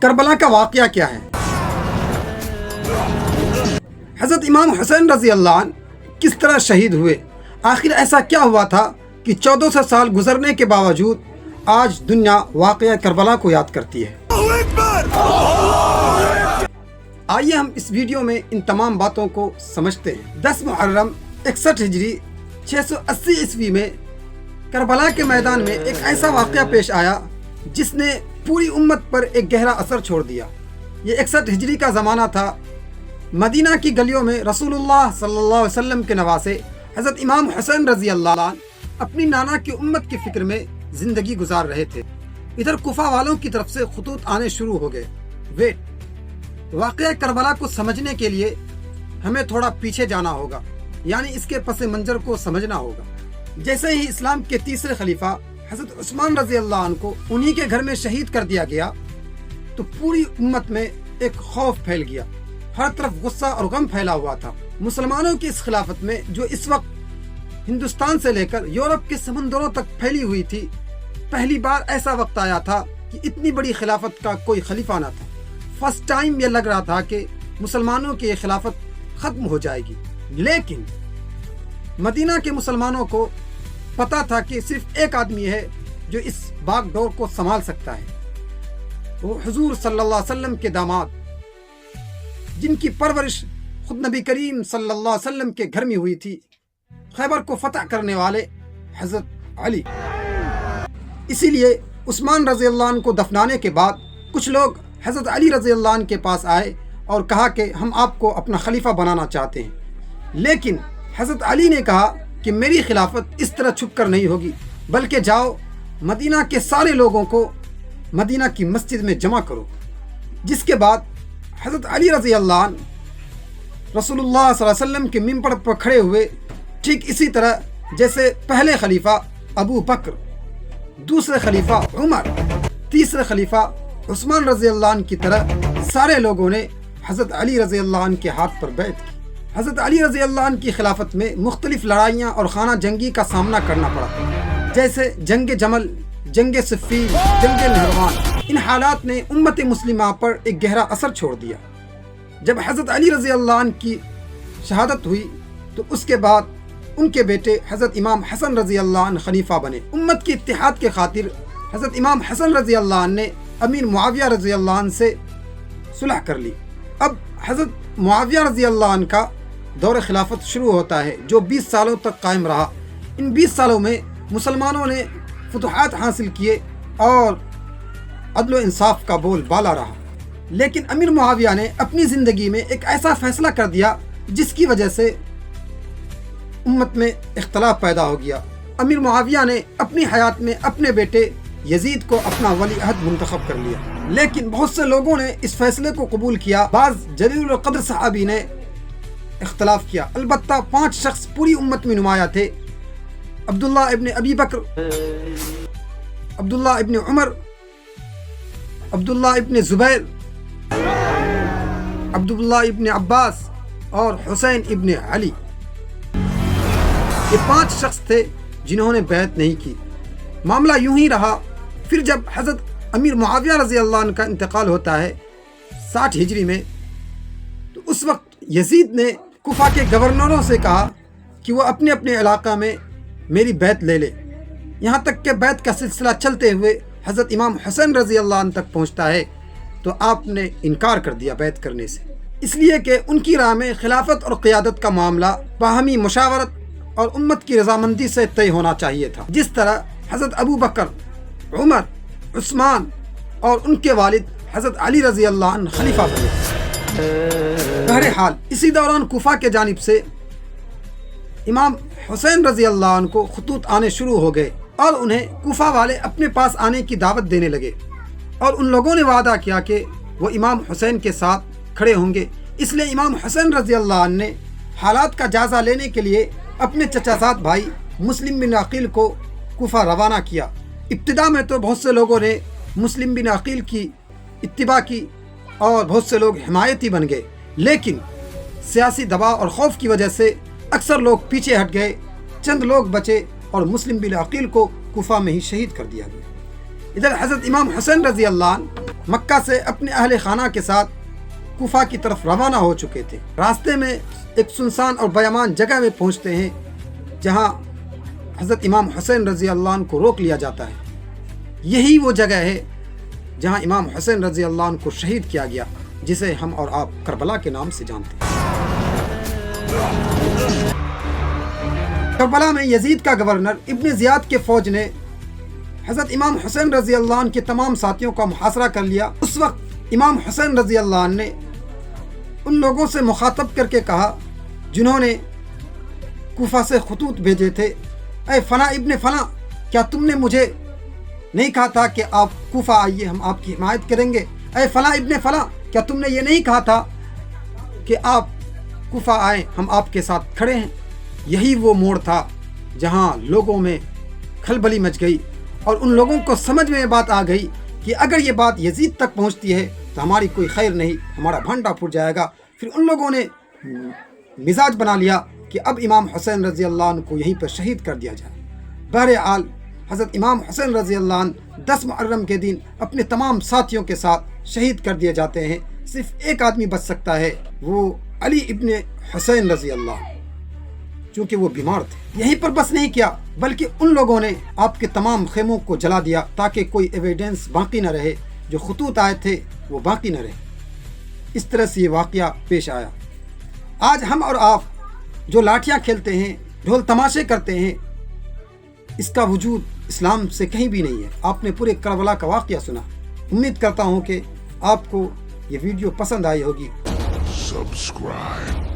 کربلا کا واقعہ کیا ہے؟ حضرت امام حسین رضی اللہ عنہ کس طرح شہید ہوئے؟ آخر ایسا کیا ہوا تھا کہ 1400 سال گزرنے کے باوجود آج دنیا واقعہ کربلا کو یاد کرتی ہے؟ آئیے ہم اس ویڈیو میں ان تمام باتوں کو سمجھتے ہیں۔ 10 محرم 61 ہجری 680 عیسوی میں کربلا کے میدان میں ایک ایسا واقعہ پیش آیا جس نے پوری امت پر ایک گہرا اثر چھوڑ دیا۔ یہ 61 ہجری کا زمانہ تھا۔ مدینہ کی گلیوں میں رسول اللہ صلی اللہ علیہ وسلم کے نواسے حضرت امام حسین رضی اللہ عنہ اپنی نانا کی امت کی فکر میں زندگی گزار رہے تھے۔ ادھر کوفہ والوں کی طرف سے خطوط آنے شروع ہو گئے۔ واقعہ کربلا کو سمجھنے کے لیے ہمیں تھوڑا پیچھے جانا ہوگا، یعنی اس کے پس منظر کو سمجھنا ہوگا۔ جیسے ہی اسلام کے تیسرے خلیفہ حضرت عثمان رضی اللہ عنہ کو انہی کے گھر میں شہید کر دیا گیا تو پوری امت میں ایک خوف پھیل گیا۔ ہر طرف غصہ اور غم پھیلا ہوا تھا۔ مسلمانوں کی اس خلافت میں جو اس وقت ہندوستان سے لے کر یورپ کے سمندروں تک پھیلی ہوئی تھی، پہلی بار ایسا وقت آیا تھا کہ اتنی بڑی خلافت کا کوئی خلیفہ نہ تھا۔ فرسٹ ٹائم یہ لگ رہا تھا کہ مسلمانوں کی یہ خلافت ختم ہو جائے گی، لیکن مدینہ کے مسلمانوں کو پتا تھا کہ صرف ایک آدمی ہے جو اس باغ ڈور کو سنبھال سکتا ہے، وہ حضور صلی اللہ علیہ وسلم کے داماد، جن کی پرورش خود نبی کریم صلی اللہ علیہ وسلم کے گھر میں ہوئی تھی، خیبر کو فتح کرنے والے حضرت علی۔ اسی لیے عثمان رضی اللہ عنہ کو دفنانے کے بعد کچھ لوگ حضرت علی رضی اللہ عنہ کے پاس آئے اور کہا کہ ہم آپ کو اپنا خلیفہ بنانا چاہتے ہیں، لیکن حضرت علی نے کہا کہ میری خلافت اس طرح چھپ کر نہیں ہوگی، بلکہ جاؤ مدینہ کے سارے لوگوں کو مدینہ کی مسجد میں جمع کرو۔ جس کے بعد حضرت علی رضی اللہ عنہ رسول اللہ صلی اللہ علیہ وسلم کے ممبر پر کھڑے ہوئے، ٹھیک اسی طرح جیسے پہلے خلیفہ ابو بکر، دوسرے خلیفہ عمر، تیسرے خلیفہ عثمان رضی اللہ عنہ کی طرح سارے لوگوں نے حضرت علی رضی اللہ عنہ کے ہاتھ پر بیعت کی۔ حضرت علی رضی اللہ عنہ کی خلافت میں مختلف لڑائیاں اور خانہ جنگی کا سامنا کرنا پڑا، جیسے جنگ جمل، جنگ صفین، جنگ نہروان۔ ان حالات نے امت مسلمہ پر ایک گہرا اثر چھوڑ دیا۔ جب حضرت علی رضی اللہ عنہ کی شہادت ہوئی تو اس کے بعد ان کے بیٹے حضرت امام حسن رضی اللہ عنہ خلیفہ بنے۔ امت کی اتحاد کے خاطر حضرت امام حسن رضی اللہ عنہ نے امیر معاویہ رضی اللہ عنہ سے صلح کر لی۔ اب حضرت معاویہ رضی اللہ عنہ کا دور خلافت شروع ہوتا ہے، جو 20 سالوں تک قائم رہا۔ ان 20 سالوں میں مسلمانوں نے فتوحات حاصل کیے اور عدل و انصاف کا بول بالا رہا، لیکن امیر معاویہ نے اپنی زندگی میں ایک ایسا فیصلہ کر دیا جس کی وجہ سے امت میں اختلاف پیدا ہو گیا۔ امیر معاویہ نے اپنی حیات میں اپنے بیٹے یزید کو اپنا ولی عہد منتخب کر لیا، لیکن بہت سے لوگوں نے اس فیصلے کو قبول کیا۔ بعض جلیل القدر صحابی نے اختلاف کیا، البتہ 5 شخص پوری امت میں نمایاں تھے: عبداللہ ابن ابی بکر، عبداللہ ابن عمر، عبداللہ ابن زبیر، عبداللہ ابن عباس اور حسین ابن علی۔ یہ 5 شخص تھے جنہوں نے بیعت نہیں کی۔ معاملہ یوں ہی رہا۔ پھر جب حضرت امیر معاویہ رضی اللہ عنہ کا انتقال ہوتا ہے 60 ہجری میں، تو اس وقت یزید نے کوفہ کے گورنروں سے کہا کہ وہ اپنے اپنے علاقہ میں میری بیعت لے لے، یہاں تک کہ بیعت کا سلسلہ چلتے ہوئے حضرت امام حسین رضی اللہ عنہ تک پہنچتا ہے، تو آپ نے انکار کر دیا بیعت کرنے سے، اس لیے کہ ان کی راہ میں خلافت اور قیادت کا معاملہ باہمی مشاورت اور امت کی رضامندی سے طے ہونا چاہیے تھا، جس طرح حضرت ابو بکر، عمر، عثمان اور ان کے والد حضرت علی رضی اللہ عنہ خلیفہ بنے۔ بہرحال اسی دوران کوفہ کے جانب سے امام حسین رضی اللہ عنہ کو خطوط آنے شروع ہو گئے اور انہیں کوفہ والے اپنے پاس آنے کی دعوت دینے لگے، اور ان لوگوں نے وعدہ کیا کہ وہ امام حسین کے ساتھ کھڑے ہوں گے۔ اس لیے امام حسین رضی اللہ عنہ نے حالات کا جائزہ لینے کے لیے اپنے چچا زاد بھائی مسلم بن عقیل کو کوفہ روانہ کیا۔ ابتدا میں تو بہت سے لوگوں نے مسلم بن عقیل کی اتباع کی اور بہت سے لوگ حمایتی بن گئے، لیکن سیاسی دباؤ اور خوف کی وجہ سے اکثر لوگ پیچھے ہٹ گئے، چند لوگ بچے اور مسلم بن عقیل کو کوفہ میں ہی شہید کر دیا گیا۔ ادھر حضرت امام حسین رضی اللہ عنہ مکہ سے اپنے اہل خانہ کے ساتھ کوفہ کی طرف روانہ ہو چکے تھے۔ راستے میں ایک سنسان اور بیابان جگہ میں پہنچتے ہیں جہاں حضرت امام حسین رضی اللہ عنہ کو روک لیا جاتا ہے۔ یہی وہ جگہ ہے جہاں امام حسین رضی اللہ عنہ کو شہید کیا گیا، جسے ہم اور آپ کربلا کے نام سے جانتے ہیں۔ کربلا میں یزید کا گورنر ابن زیاد کے فوج نے حضرت امام حسین رضی اللہ عنہ کے تمام ساتھیوں کا محاصرہ کر لیا۔ اس وقت امام حسین رضی اللہ عنہ نے ان لوگوں سے مخاطب کر کے کہا جنہوں نے کوفہ سے خطوط بھیجے تھے، اے فلاں ابن فلاں، کیا تم نے مجھے نہیں کہا تھا کہ آپ کوفہ آئیے، ہم آپ کی حمایت کریں گے؟ اے فلاں ابن فلاں، کیا تم نے یہ نہیں کہا تھا کہ آپ کوفہ آئیں، ہم آپ کے ساتھ کھڑے ہیں؟ یہی وہ موڑ تھا جہاں لوگوں میں کھلبلی مچ گئی اور ان لوگوں کو سمجھ میں یہ بات آ گئی کہ اگر یہ بات یزید تک پہنچتی ہے تو ہماری کوئی خیر نہیں، ہمارا بھانڈا پھوٹ جائے گا۔ پھر ان لوگوں نے مزاج بنا لیا کہ اب امام حسین رضی اللہ عنہ کو یہیں پر شہید کر دیا جائے۔ بہرحال حضرت امام حسین رضی اللہ عنہ 10 محرم کے دن اپنے تمام ساتھیوں کے ساتھ شہید کر دیے جاتے ہیں۔ صرف ایک آدمی بچ سکتا ہے، وہ علی ابن حسین رضی اللہ عنہ، چونکہ وہ بیمار تھے۔ یہیں پر بس نہیں کیا بلکہ ان لوگوں نے آپ کے تمام خیموں کو جلا دیا تاکہ کوئی ایویڈنس باقی نہ رہے، جو خطوط آئے تھے وہ باقی نہ رہے۔ اس طرح سے یہ واقعہ پیش آیا۔ آج ہم اور آپ جو لاٹھیاں کھیلتے ہیں، ڈھول تماشے کرتے ہیں، اس کا وجود اسلام سے کہیں بھی نہیں ہے۔ آپ نے پورے کربلا کا واقعہ سنا۔ امید کرتا ہوں کہ آپ کو یہ ویڈیو پسند آئی ہوگی۔ Subscribe.